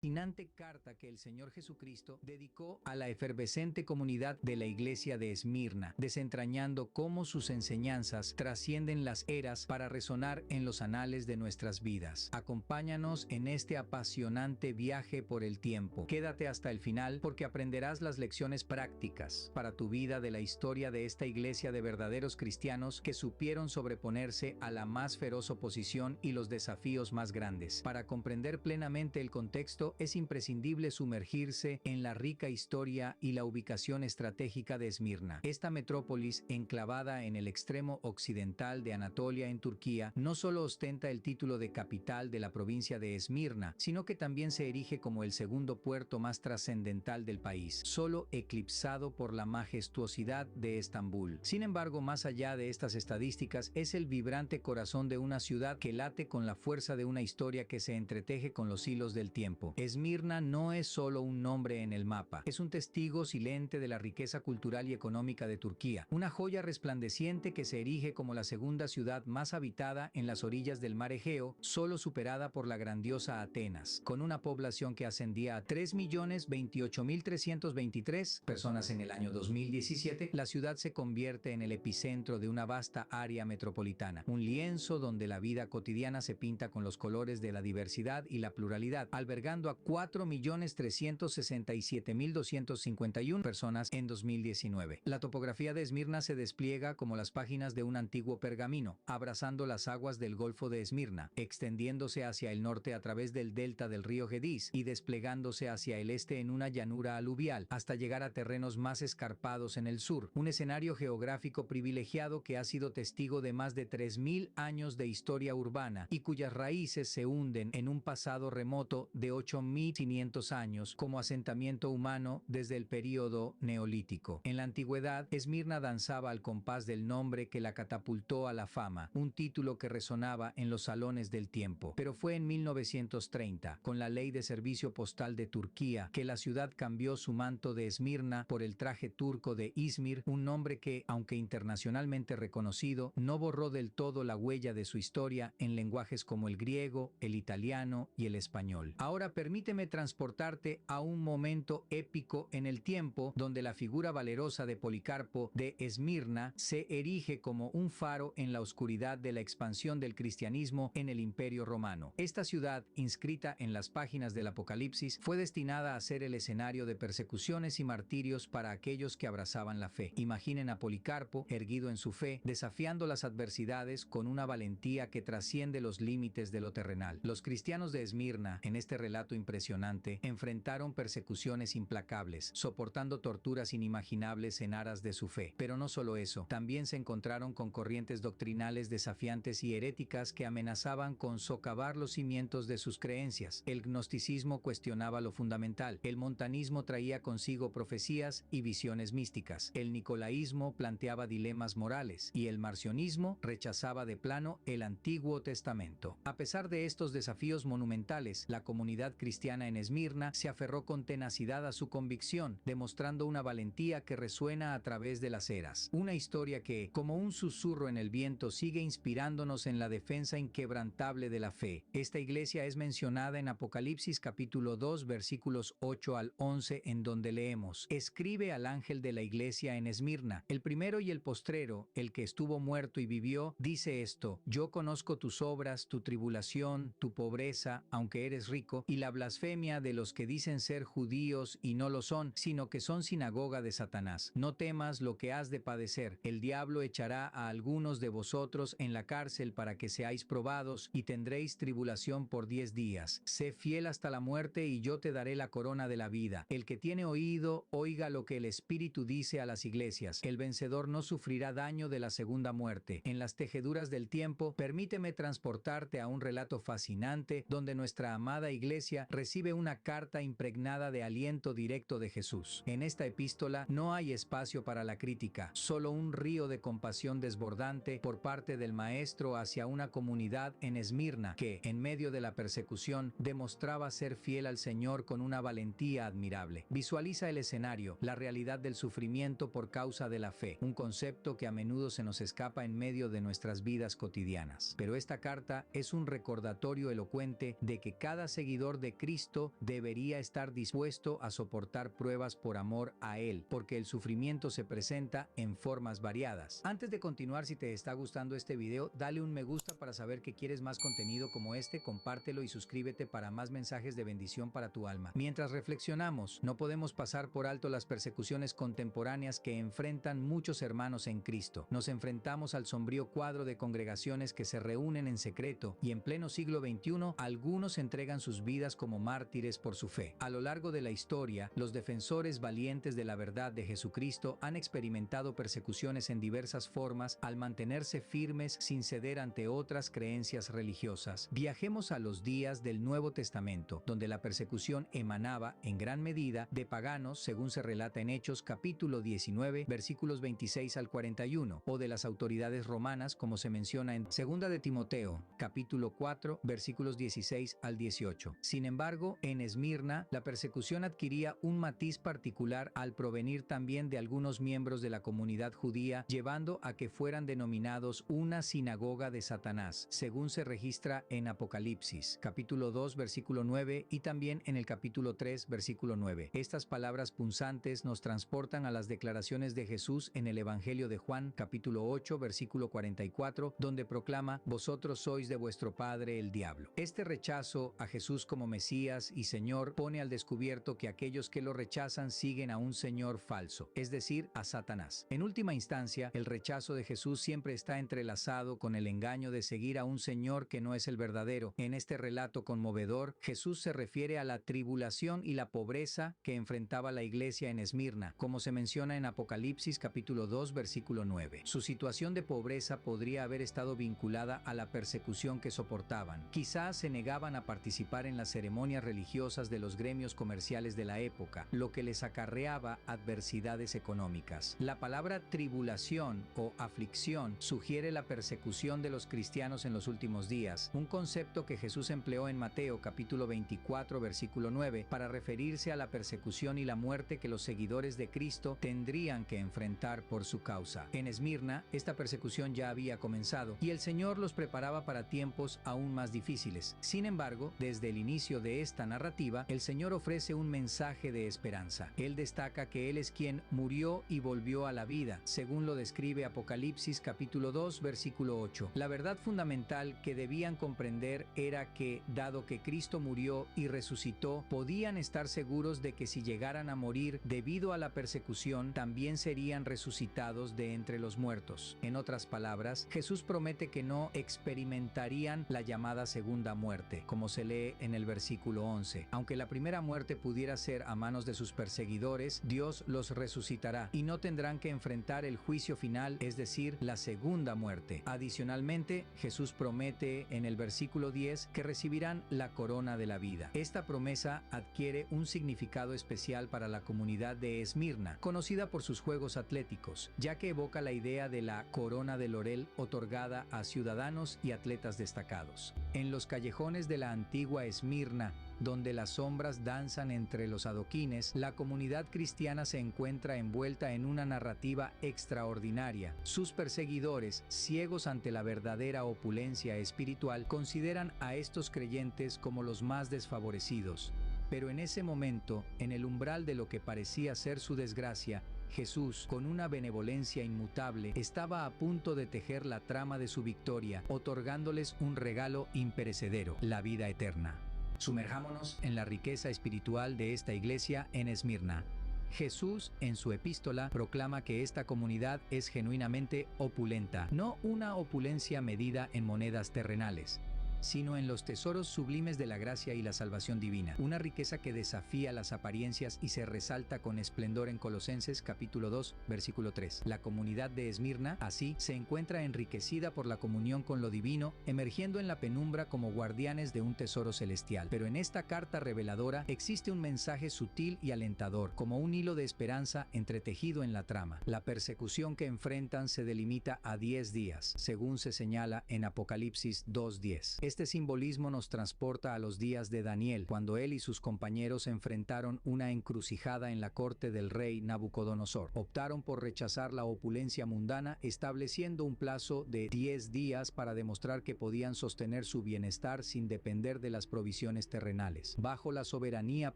fascinante carta que el Señor Jesucristo dedicó a la efervescente comunidad de la iglesia de Esmirna, desentrañando cómo sus enseñanzas trascienden las eras para resonar en los anales de nuestras vidas. Acompáñanos en este apasionante viaje por el tiempo. Quédate hasta el final porque aprenderás las lecciones prácticas para tu vida de la historia de esta iglesia de verdaderos cristianos que supieron sobreponerse a la más feroz oposición y los desafíos más grandes. Para comprender plenamente el contexto, es imprescindible sumergirse en la rica historia y la ubicación estratégica de Esmirna. Esta metrópolis, enclavada en el extremo occidental de Anatolia en Turquía, no solo ostenta el título de capital de la provincia de Esmirna, sino que también se erige como el segundo puerto más trascendental del país, solo eclipsado por la majestuosidad de Estambul. Sin embargo, más allá de estas estadísticas, es el vibrante corazón de una ciudad que late con la fuerza de una historia que se entreteje con los hilos del tiempo. Esmirna no es solo un nombre en el mapa, es un testigo silente de la riqueza cultural y económica de Turquía, una joya resplandeciente que se erige como la segunda ciudad más habitada en las orillas del mar Egeo, solo superada por la grandiosa Atenas, con una población que ascendía a 3.028.323 personas en el año 2017. La ciudad se convierte en el epicentro de una vasta área metropolitana, un lienzo donde la vida cotidiana se pinta con los colores de la diversidad y la pluralidad, albergando a 4.367.251 personas en 2019. La topografía de Esmirna se despliega como las páginas de un antiguo pergamino, abrazando las aguas del Golfo de Esmirna, extendiéndose hacia el norte a través del delta del río Gedis y desplegándose hacia el este en una llanura aluvial, hasta llegar a terrenos más escarpados en el sur, un escenario geográfico privilegiado que ha sido testigo de más de 3.000 años de historia urbana y cuyas raíces se hunden en un pasado remoto de 8.500 años como asentamiento humano desde el período neolítico. En la antigüedad, Esmirna danzaba al compás del nombre que la catapultó a la fama, un título que resonaba en los salones del tiempo. Pero fue en 1930, con la Ley de Servicio Postal de Turquía, que la ciudad cambió su manto de Esmirna por el traje turco de Izmir, un nombre que, aunque internacionalmente reconocido, no borró del todo la huella de su historia en lenguajes como el griego, el italiano y el español. Ahora permíteme transportarte a un momento épico en el tiempo donde la figura valerosa de Policarpo de Esmirna se erige como un faro en la oscuridad de la expansión del cristianismo en el Imperio Romano. Esta ciudad, inscrita en las páginas del Apocalipsis, fue destinada a ser el escenario de persecuciones y martirios para aquellos que abrazaban la fe. Imaginen a Policarpo, erguido en su fe, desafiando las adversidades con una valentía que trasciende los límites de lo terrenal. Los cristianos de Esmirna, en este relato impresionante, enfrentaron persecuciones implacables, soportando torturas inimaginables en aras de su fe. Pero no solo eso, también se encontraron con corrientes doctrinales desafiantes y heréticas que amenazaban con socavar los cimientos de sus creencias. El gnosticismo cuestionaba lo fundamental, el montanismo traía consigo profecías y visiones místicas, el nicolaísmo planteaba dilemas morales y el marcionismo rechazaba de plano el Antiguo Testamento. A pesar de estos desafíos monumentales, la comunidad cristiana en Esmirna se aferró con tenacidad a su convicción, demostrando una valentía que resuena a través de las eras. Una historia que, como un susurro en el viento, sigue inspirándonos en la defensa inquebrantable de la fe. Esta iglesia es mencionada en Apocalipsis capítulo 2 versículos 8 al 11, en donde leemos: escribe al ángel de la iglesia en Esmirna, el primero y el postrero, el que estuvo muerto y vivió, dice esto: yo conozco tus obras, tu tribulación, tu pobreza, aunque eres rico, y la blasfemia de los que dicen ser judíos y no lo son, sino que son sinagoga de Satanás. No temas lo que has de padecer. El diablo echará a algunos de vosotros en la cárcel para que seáis probados, y tendréis tribulación por 10 días. Sé fiel hasta la muerte y yo te daré la corona de la vida. El que tiene oído, oiga lo que el Espíritu dice a las iglesias. El vencedor no sufrirá daño de la segunda muerte. En las tejeduras del tiempo, permíteme transportarte a un relato fascinante donde nuestra amada iglesia recibe una carta impregnada de aliento directo de Jesús. En esta epístola no hay espacio para la crítica, solo un río de compasión desbordante por parte del Maestro hacia una comunidad en Esmirna que, en medio de la persecución, demostraba ser fiel al Señor con una valentía admirable. Visualiza el escenario, la realidad del sufrimiento por causa de la fe, un concepto que a menudo se nos escapa en medio de nuestras vidas cotidianas. Pero esta carta es un recordatorio elocuente de que cada seguidor de de Cristo debería estar dispuesto a soportar pruebas por amor a Él, porque el sufrimiento se presenta en formas variadas. Antes de continuar, si te está gustando este video, dale un me gusta para saber que quieres más contenido como este, compártelo y suscríbete para más mensajes de bendición para tu alma. Mientras reflexionamos, no podemos pasar por alto las persecuciones contemporáneas que enfrentan muchos hermanos en Cristo. Nos enfrentamos al sombrío cuadro de congregaciones que se reúnen en secreto y en pleno siglo XXI algunos entregan sus vidas como mártires por su fe. A lo largo de la historia, los defensores valientes de la verdad de Jesucristo han experimentado persecuciones en diversas formas al mantenerse firmes sin ceder ante otras creencias religiosas. Viajemos a los días del Nuevo Testamento, donde la persecución emanaba en gran medida de paganos, según se relata en Hechos capítulo 19, versículos 26 al 41, o de las autoridades romanas, como se menciona en 2 de Timoteo capítulo 4, versículos 16 al 18. Sin embargo, en Esmirna, la persecución adquiría un matiz particular al provenir también de algunos miembros de la comunidad judía, llevando a que fueran denominados una sinagoga de Satanás, según se registra en Apocalipsis capítulo 2, versículo 9, y también en el capítulo 3, versículo 9. Estas palabras punzantes nos transportan a las declaraciones de Jesús en el Evangelio de Juan capítulo 8, versículo 44, donde proclama: vosotros sois de vuestro padre el diablo. Este rechazo a Jesús como Mesías y Señor pone al descubierto que aquellos que lo rechazan siguen a un Señor falso, es decir, a Satanás. En última instancia, el rechazo de Jesús siempre está entrelazado con el engaño de seguir a un Señor que no es el verdadero. En este relato conmovedor, Jesús se refiere a la tribulación y la pobreza que enfrentaba la iglesia en Esmirna, como se menciona en Apocalipsis capítulo 2, versículo 9. Su situación de pobreza podría haber estado vinculada a la persecución que soportaban. Quizás se negaban a participar en las ceremonias religiosas de los gremios comerciales de la época, lo que les acarreaba adversidades económicas. La palabra tribulación o aflicción sugiere la persecución de los cristianos en los últimos días, un concepto que Jesús empleó en Mateo capítulo 24, versículo 9, para referirse a la persecución y la muerte que los seguidores de Cristo tendrían que enfrentar por su causa. En Esmirna, esta persecución ya había comenzado y el Señor los preparaba para tiempos aún más difíciles. Sin embargo, desde el inicio de esta narrativa, el Señor ofrece un mensaje de esperanza. Él destaca que Él es quien murió y volvió a la vida, según lo describe Apocalipsis capítulo 2, versículo 8. La verdad fundamental que debían comprender era que, dado que Cristo murió y resucitó, podían estar seguros de que si llegaran a morir debido a la persecución, también serían resucitados de entre los muertos. En otras palabras, Jesús promete que no experimentarían la llamada segunda muerte, como se lee en el versículo 11. Aunque la primera muerte pudiera ser a manos de sus perseguidores, Dios los resucitará y no tendrán que enfrentar el juicio final, es decir, la segunda muerte. Adicionalmente, Jesús promete en el versículo 10 que recibirán la corona de la vida. Esta promesa adquiere un significado especial para la comunidad de Esmirna, conocida por sus juegos atléticos, ya que evoca la idea de la corona de laurel otorgada a ciudadanos y atletas destacados. En los callejones de la antigua Esmirna, donde las sombras danzan entre los adoquines, la comunidad cristiana se encuentra envuelta en una narrativa extraordinaria. Sus perseguidores, ciegos ante la verdadera opulencia espiritual, consideran a estos creyentes como los más desfavorecidos. Pero en ese momento, en el umbral de lo que parecía ser su desgracia, Jesús, con una benevolencia inmutable, estaba a punto de tejer la trama de su victoria, otorgándoles un regalo imperecedero, la vida eterna. Sumerjámonos en la riqueza espiritual de esta iglesia en Esmirna. Jesús, en su epístola, proclama que esta comunidad es genuinamente opulenta, no una opulencia medida en monedas terrenales, sino en los tesoros sublimes de la gracia y la salvación divina, una riqueza que desafía las apariencias y se resalta con esplendor en Colosenses capítulo 2, versículo 3. La comunidad de Esmirna, así, se encuentra enriquecida por la comunión con lo divino, emergiendo en la penumbra como guardianes de un tesoro celestial. Pero en esta carta reveladora existe un mensaje sutil y alentador, como un hilo de esperanza entretejido en la trama. La persecución que enfrentan se delimita a 10 días, según se señala en Apocalipsis 2:10. Este simbolismo nos transporta a los días de Daniel, cuando él y sus compañeros enfrentaron una encrucijada en la corte del rey Nabucodonosor. Optaron por rechazar la opulencia mundana, estableciendo un plazo de 10 días para demostrar que podían sostener su bienestar sin depender de las provisiones terrenales. Bajo la soberanía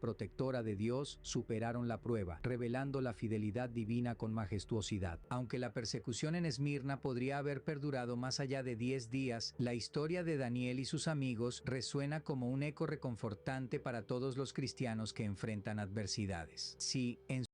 protectora de Dios, superaron la prueba, revelando la fidelidad divina con majestuosidad. Aunque la persecución en Esmirna podría haber perdurado más allá de 10 días, la historia de Daniel y sus amigos resuena como un eco reconfortante para todos los cristianos que enfrentan adversidades. Si en